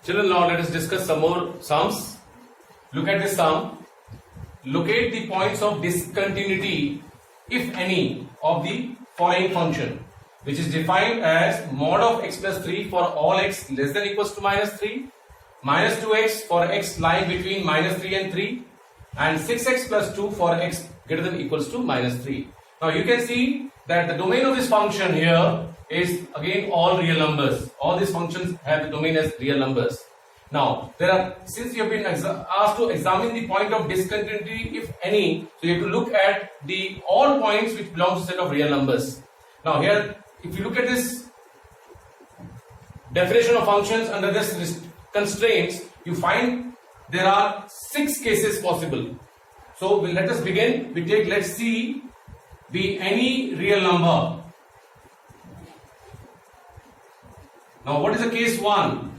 Children, now let us discuss some more sums. Look at this sum. Locate the points of discontinuity, if any, of the following function, which is defined as mod of x plus 3 for all x less than equals to minus 3, minus 2x for x lying between minus 3 and 3, and 6x plus 2 for x greater than equals to minus 3. Now you can see that the domain of this function here is again all real numbers. All these functions have the domain as real numbers. Now since you have been asked to examine the point of discontinuity, if any, so you have to look at the all points which belong to set of real numbers. Now here, if you look at this definition of functions under this constraints, you find there are 6 cases possible. So let us begin. Let's see, be any real number. Now what is the case 1?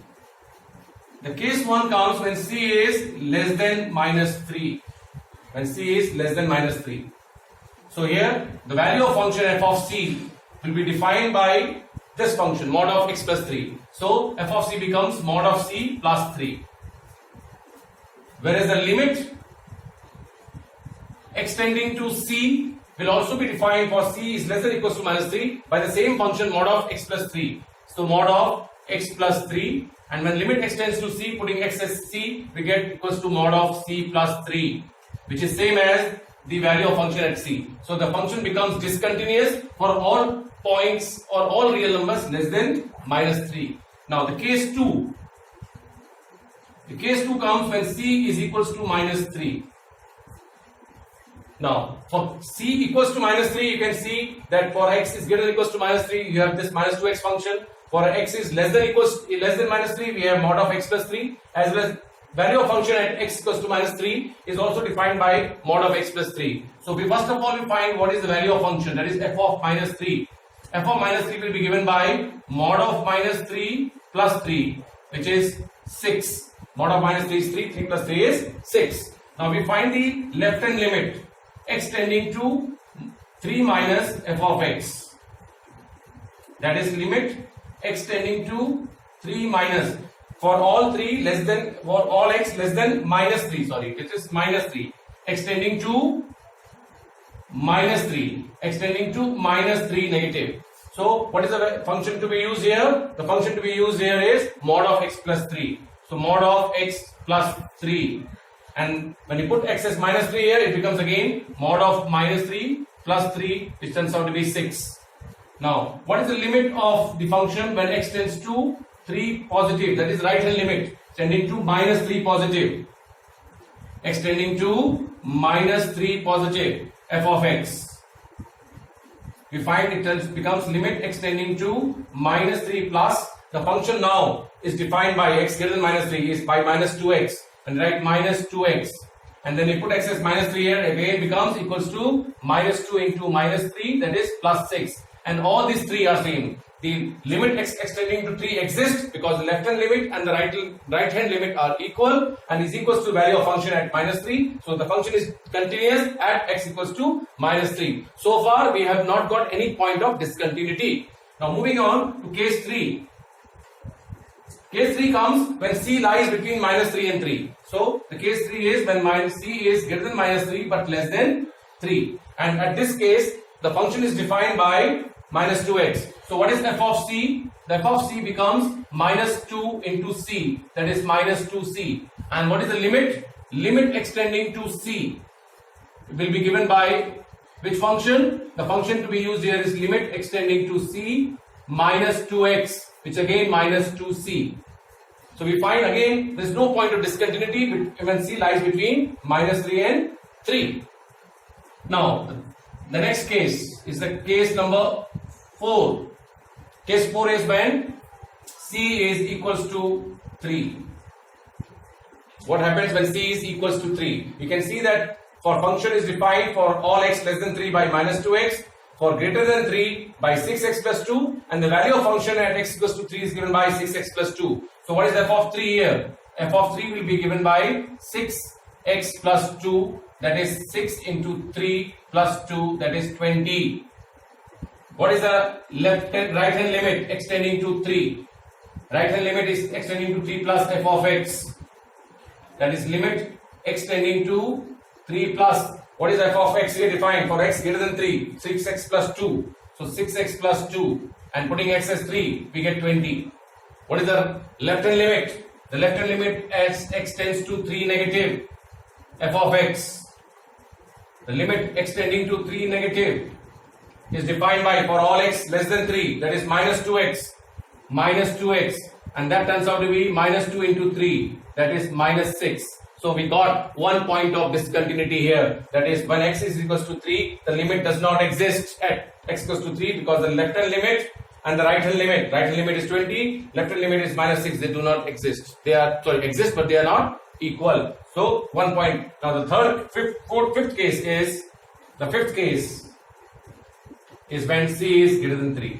The case 1 comes when c is less than minus 3. When c is less than minus 3. So here the value of function f of c will be defined by this function mod of x plus 3. So f of c becomes mod of c plus 3. Whereas the limit extending to c will also be defined for c is less than or equals to minus 3 by the same function mod of x plus 3. So mod of x plus 3, and when limit extends to c, putting x as c, we get equals to mod of c plus 3, which is same as the value of function at c. So the function becomes discontinuous for all points or all real numbers less than minus 3. Now the case 2. The case 2 comes when c is equals to minus 3. Now for c equals to minus 3, you can see that for x is greater than or equals to minus 3, you have this minus 2x function. For x is less than minus 3, we have mod of x plus 3, as well as value of function at x equals to minus 3 is also defined by mod of x plus 3. So we first of all find what is the value of function, that is f of minus 3. F of minus 3 will be given by mod of minus 3 plus 3, which is 6. Mod of minus 3 is 3, 3 plus 3 is 6. Now we find the left hand limit x tending to 3 minus f of x. That is limit x tending to 3 minus for all x less than minus 3, sorry, it is minus 3, extending to minus 3, extending to minus 3 negative. So what is the function to be used here? The function to be used here is mod of x plus 3. So mod of x plus 3, and when you put x as minus 3 here, it becomes again mod of minus 3 plus 3, which turns out to be 6. Now, what is the limit of the function when x tends to 3 positive, that is right hand limit, tending to minus 3 positive, x tending to minus 3 positive, f of x. We find it becomes limit x tending to minus 3 plus, the function now is defined by x greater than minus 3 is by minus 2x, and write minus 2x. And then you put x as minus 3 here, again becomes equals to minus 2 into minus 3, that is plus 6. And all these 3 are same. The limit x extending to 3 exists because the left hand limit and the right hand limit are equal and is equals to value of function at minus 3. So the function is continuous at x equals to minus 3. So far we have not got any point of discontinuity. Now moving on to case 3. Case 3 comes when c lies between minus 3 and 3. So the case 3 is when c is greater than minus 3 but less than 3. And at this case, the function is defined by minus 2x. So what is f of c? The f of c becomes minus 2 into c, that is minus 2c. And what is the limit? Limit extending to c will be given by which function? The function to be used here is limit extending to c minus 2x, which again minus 2c. So we find again there is no point of discontinuity when c lies between minus 3 and 3. Now the next case is the case number 4. Case 4 is when c is equals to 3. What happens when c is equals to 3? You can see that for function is defined for all x less than 3 by minus 2x, for greater than 3 by 6x plus 2, and the value of function at x equals to 3 is given by 6x plus 2. So what is f of 3 here? F of 3 will be given by 6x plus 2, that is 6 into 3 plus 2, that is 20. What is the right hand limit extending to 3? Right hand limit is extending to 3 plus f of x. That is limit extending to 3 plus. What is f of x here defined? For x greater than 3, 6x plus 2. So 6x plus 2 and putting x as 3, we get 20. What is the left hand limit? The left hand limit as x tends to 3 negative f of x. The limit extending to 3 negative is defined by for all x less than 3, that is minus 2x, and that turns out to be minus 2 into 3, that is minus 6. So we got 1 point of discontinuity here, that is when x is equals to 3, the limit does not exist at x equals to 3 because the left hand limit and the right hand limit is 20, left hand limit is minus 6, they do not exist. They are exist but they are not equal. So 1 point. Now the fifth case is when c is greater than 3.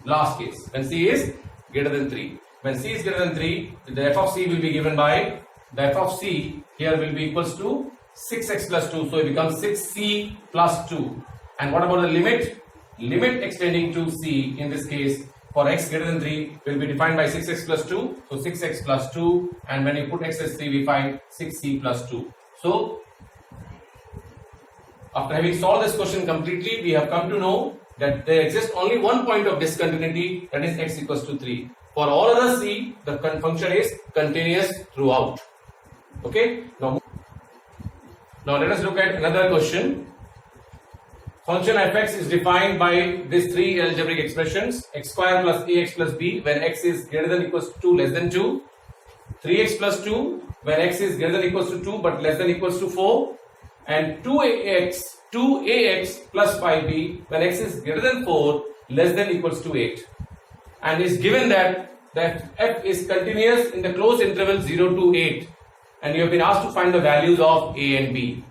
Last case, when c is greater than 3. When c is greater than 3, the f of c will be given by, the f of c here will be equals to 6x plus 2. So it becomes 6c plus 2. And what about the limit? Limit extending to c in this case for x greater than 3 will be defined by 6x plus 2. So 6x plus 2, and when you put x as 3, we find 6c plus 2. So after having solved this question completely, we have come to know that there exists only 1 point of discontinuity, that is x equals to 3. For all other c, the function is continuous throughout. Okay. Now let us look at another question. Function f(x) is defined by these 3 algebraic expressions: x square plus ax plus b when x is greater than equals to 2 less than 2, 3x plus 2 when x is greater than equals to 2 but less than equals to 4, and 2ax plus 5b when x is greater than 4 less than equals to 8. And is given that f is continuous in the closed interval 0 to 8, and you have been asked to find the values of a and b.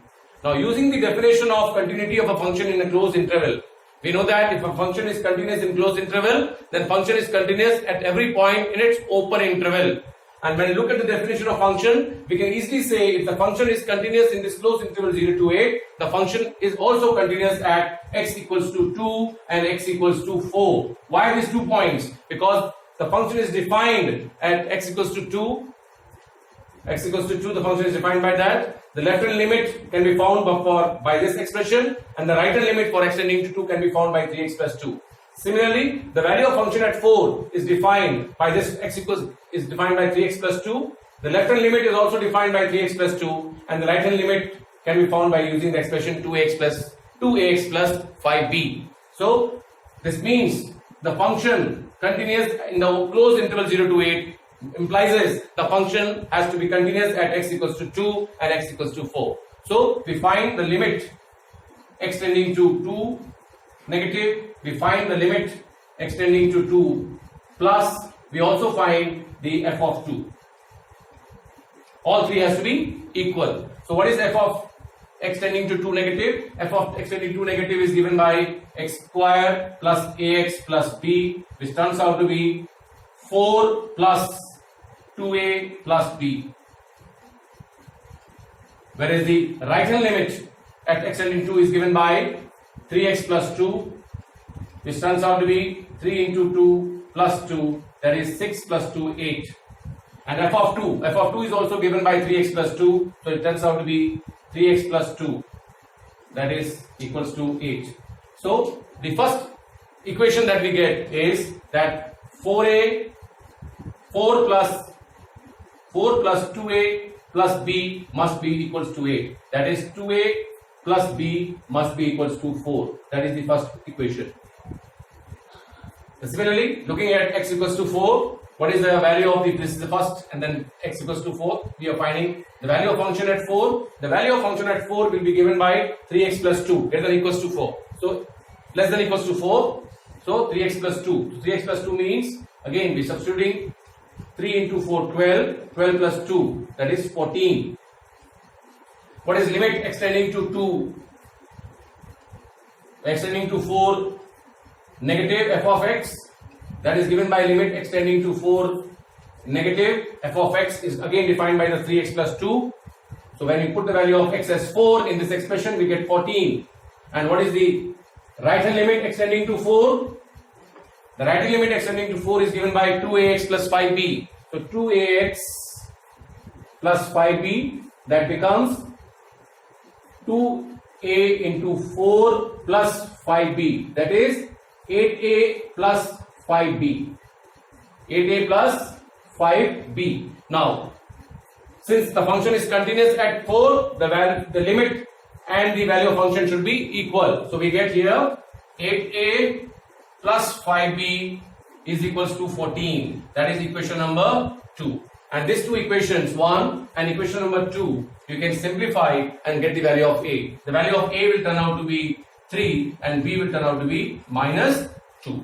Now using the definition of continuity of a function in a closed interval, we know that if a function is continuous in closed interval, then function is continuous at every point in its open interval. And when you look at the definition of function, we can easily say if the function is continuous in this closed interval 0 to 8, the function is also continuous at x equals to 2 and x equals to 4. Why these 2 points? Because the function is defined at x equals to 2. X equals to 2, the function is defined by that. The left hand limit can be found by this expression, and the right hand limit for extending to 2 can be found by 3x plus 2. Similarly, the value of function at 4 is defined by this is defined by 3x plus 2. The left hand limit is also defined by 3x plus 2, and the right hand limit can be found by using the expression 2ax plus 5b. So this means the function continuous in the closed interval 0 to 8 implies the function has to be continuous at x equals to 2 and x equals to 4. So we find the limit extending to 2 negative, we find the limit extending to 2 plus, we also find the f of 2. All three has to be equal. So what is f of extending to 2 negative? F of extending 2 negative is given by x square plus ax plus b, which turns out to be 4 plus 2a plus b. Whereas the right hand limit at extending 2 is given by 3x plus 2, which turns out to be 3 into 2 plus 2, that is 6 plus 2, 8. And f of 2 is also given by 3x plus 2, so it turns out to be 3x plus 2, that is equals to 8. So the first equation that we get is that 4 plus 2a plus b must be equals to 8. That is 2a plus b must be equals to 4. That is the first equation. Similarly, looking at x equals to 4, what is the value of this is the first, and then x equals to 4, we are finding the value of function at 4. The value of function at 4 will be given by 3x plus 2 greater than equals to 4. So less than equals to 4, so 3x plus 2. So 3x plus 2 means, again we are substituting 3 into 4, 12, 12 plus 2, that is 14. What is limit extending to 2? Extending to 4 negative f of x, that is given by limit extending to 4 negative f of x is again defined by the 3x plus 2. So when we put the value of x as 4 in this expression, we get 14. And what is the right hand limit extending to 4? The right limit extending to 4 is given by 2ax plus 5b. So 2ax plus 5b, that becomes 2a into 4 plus 5b, that is 8a plus 5b. 8a plus 5b. Now, since the function is continuous at 4, the limit and the value of function should be equal. So we get here 8a plus 5b is equals to 14. That is equation number 2. And these two equations, 1 and equation number 2, you can simplify and get the value of a. The value of a will turn out to be 3 and b will turn out to be minus 2.